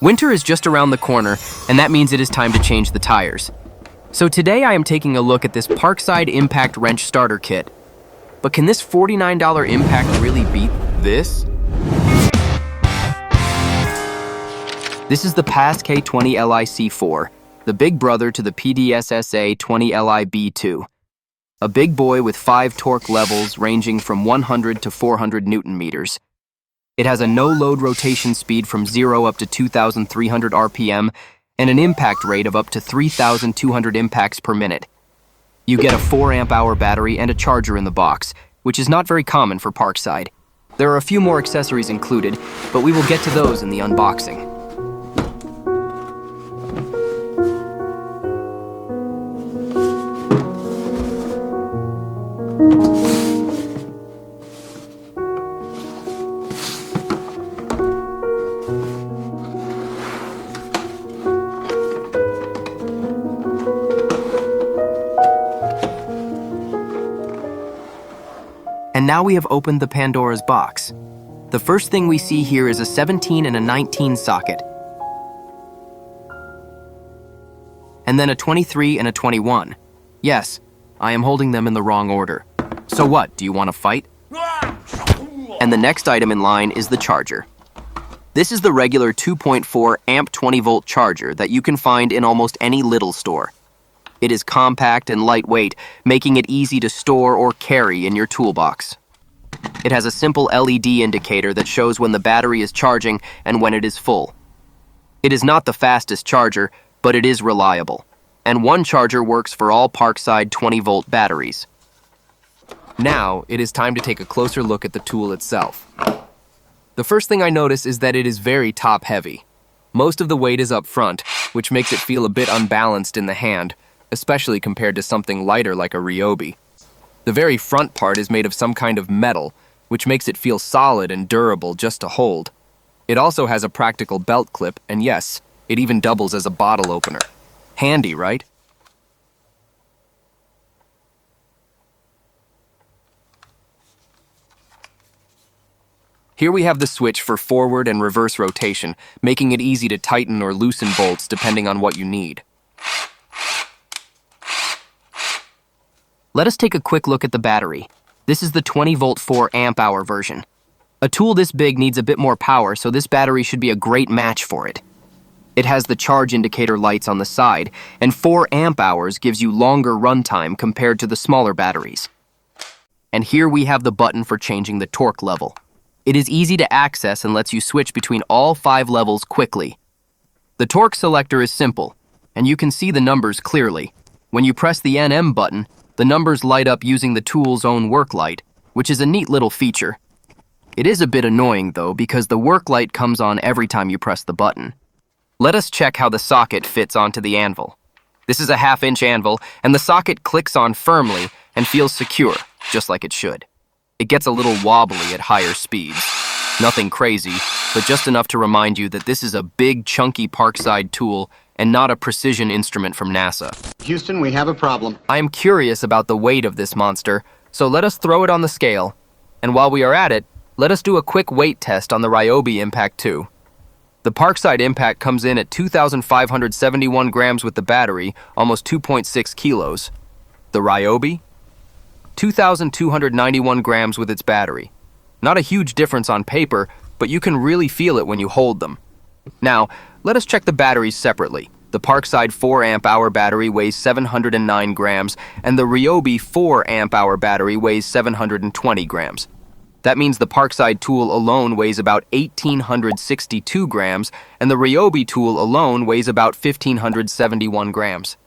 Winter is just around the corner, and that means it is time to change the tires. So today I am taking a look at this Parkside Impact Wrench Starter Kit. But can this $49 impact really beat this? This is the PASSK K20LIC4, the big brother to the PDSSA 20LIB2. A big boy with 5 torque levels ranging from 100 to 400 Newton meters. It has a no-load rotation speed from 0 up to 2,300 RPM and an impact rate of up to 3,200 impacts per minute. You get a 4 amp-hour battery and a charger in the box, which is not very common for Parkside. There are a few more accessories included, but we will get to those in the unboxing. And now we have opened the Pandora's box. The first thing we see here is a 17 and a 19 socket. And then a 23 and a 21. Yes, I am holding them in the wrong order. So what, do you want to fight? And the next item in line is the charger. This is the regular 2.4 amp 20 volt charger that you can find in almost any little store. It is compact and lightweight, making it easy to store or carry in your toolbox. It has a simple LED indicator that shows when the battery is charging and when it is full. It is not the fastest charger, but it is reliable. And one charger works for all Parkside 20-volt batteries. Now, it is time to take a closer look at the tool itself. The first thing I notice is that it is very top-heavy. Most of the weight is up front, which makes it feel a bit unbalanced in the hand, especially compared to something lighter like a Ryobi. The very front part is made of some kind of metal, which makes it feel solid and durable just to hold. It also has a practical belt clip, and yes, it even doubles as a bottle opener. Handy, right? Here we have the switch for forward and reverse rotation, making it easy to tighten or loosen bolts depending on what you need. Let us take a quick look at the battery. This is the 20-volt 4 amp-hour version. A tool this big needs a bit more power, so this battery should be a great match for it. It has the charge indicator lights on the side, and 4 amp-hours gives you longer runtime compared to the smaller batteries. And here we have the button for changing the torque level. It is easy to access and lets you switch between all 5 levels quickly. The torque selector is simple, and you can see the numbers clearly. When you press the NM button, the numbers light up using the tool's own work light, which is a neat little feature. It is a bit annoying though, because the work light comes on every time you press the button. Let us check how the socket fits onto the anvil. This is a 1/2-inch anvil, and the socket clicks on firmly and feels secure, just like it should. It gets a little wobbly at higher speeds. Nothing crazy, but just enough to remind you that this is a big, chunky Parkside tool and not a precision instrument from NASA. Houston, we have a problem. I am curious about the weight of this monster, so let us throw it on the scale. And while we are at it, let us do a quick weight test on the Ryobi Impact 2. The Parkside Impact comes in at 2,571 grams with the battery, almost 2.6 kilos. The Ryobi? 2,291 grams with its battery. Not a huge difference on paper, but you can really feel it when you hold them. Now, let us check the batteries separately. The Parkside 4 amp-hour battery weighs 709 grams, and the Ryobi 4 amp-hour battery weighs 720 grams. That means the Parkside tool alone weighs about 1,862 grams, and the Ryobi tool alone weighs about 1,571 grams.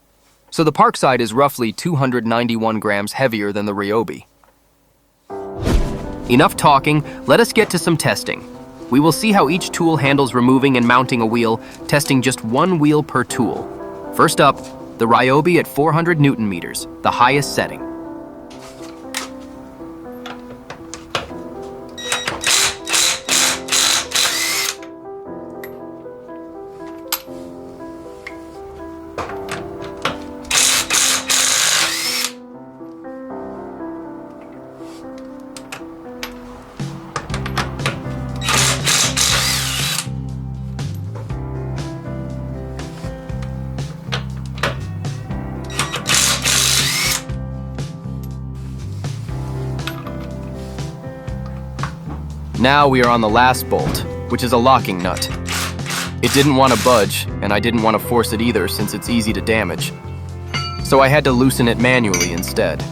So the Parkside is roughly 291 grams heavier than the Ryobi. Enough talking, let us get to some testing. We will see how each tool handles removing and mounting a wheel, testing just one wheel per tool. First up, the Ryobi at 400 Newton meters, the highest setting. Now we are on the last bolt, which is a locking nut. It didn't want to budge, and I didn't want to force it either since it's easy to damage. So I had to loosen it manually instead.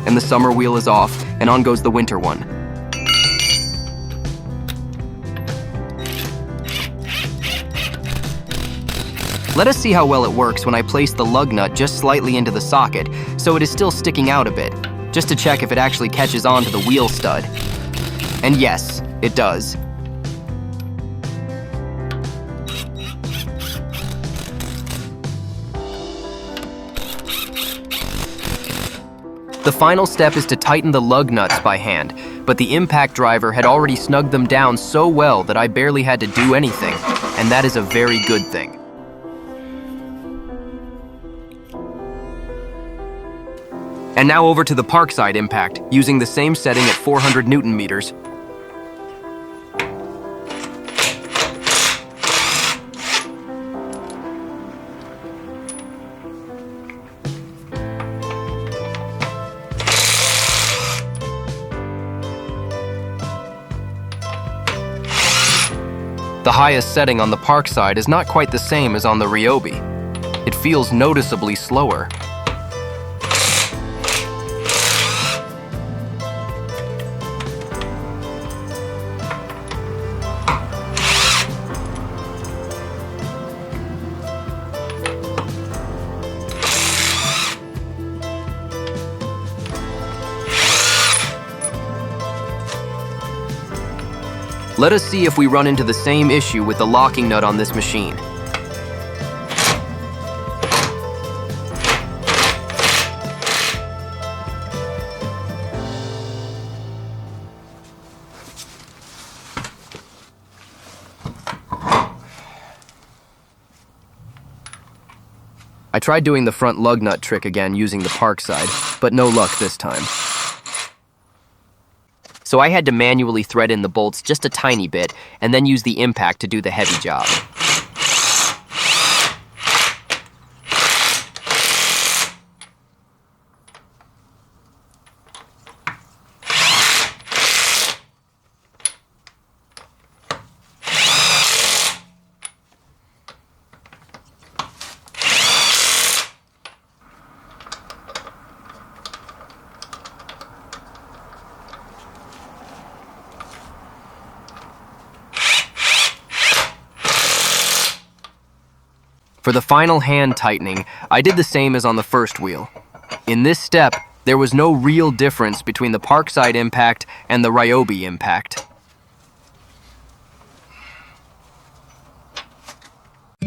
And the summer wheel is off, and on goes the winter one. Let us see how well it works when I place the lug nut just slightly into the socket, so it is still sticking out a bit, just to check if it actually catches on to the wheel stud. And yes, it does. The final step is to tighten the lug nuts by hand, but the impact driver had already snugged them down so well that I barely had to do anything, and that is a very good thing. And now over to the Parkside impact, using the same setting at 400 Newton meters. The highest setting on the Parkside is not quite the same as on the Ryobi. It feels noticeably slower. Let us see if we run into the same issue with the locking nut on this machine. I tried doing the front lug nut trick again using the Parkside, but no luck this time. So I had to manually thread in the bolts just a tiny bit and then use the impact to do the heavy job. For the final hand tightening, I did the same as on the first wheel. In this step, there was no real difference between the Parkside impact and the Ryobi impact.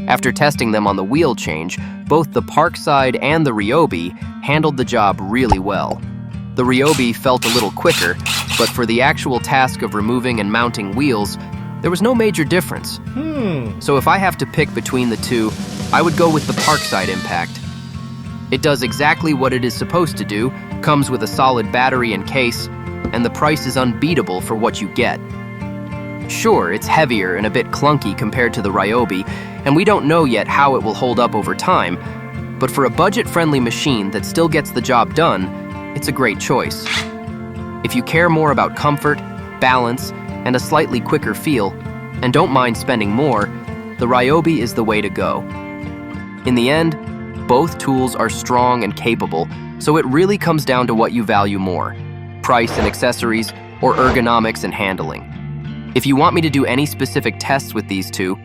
After testing them on the wheel change, both the Parkside and the Ryobi handled the job really well. The Ryobi felt a little quicker, but for the actual task of removing and mounting wheels, there was no major difference. So if I have to pick between the two, I would go with the Parkside impact. It does exactly what it is supposed to do, comes with a solid battery and case, and the price is unbeatable for what you get. Sure, it's heavier and a bit clunky compared to the Ryobi, and we don't know yet how it will hold up over time, but for a budget-friendly machine that still gets the job done, it's a great choice. If you care more about comfort, balance, and a slightly quicker feel, and don't mind spending more, the Ryobi is the way to go. In the end, both tools are strong and capable, so it really comes down to what you value more, price and accessories, or ergonomics and handling. If you want me to do any specific tests with these two,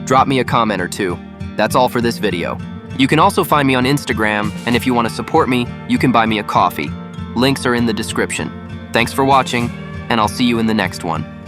drop me a comment or two. That's all for this video. You can also find me on Instagram, and if you want to support me, you can buy me a coffee. Links are in the description. Thanks for watching, and I'll see you in the next one.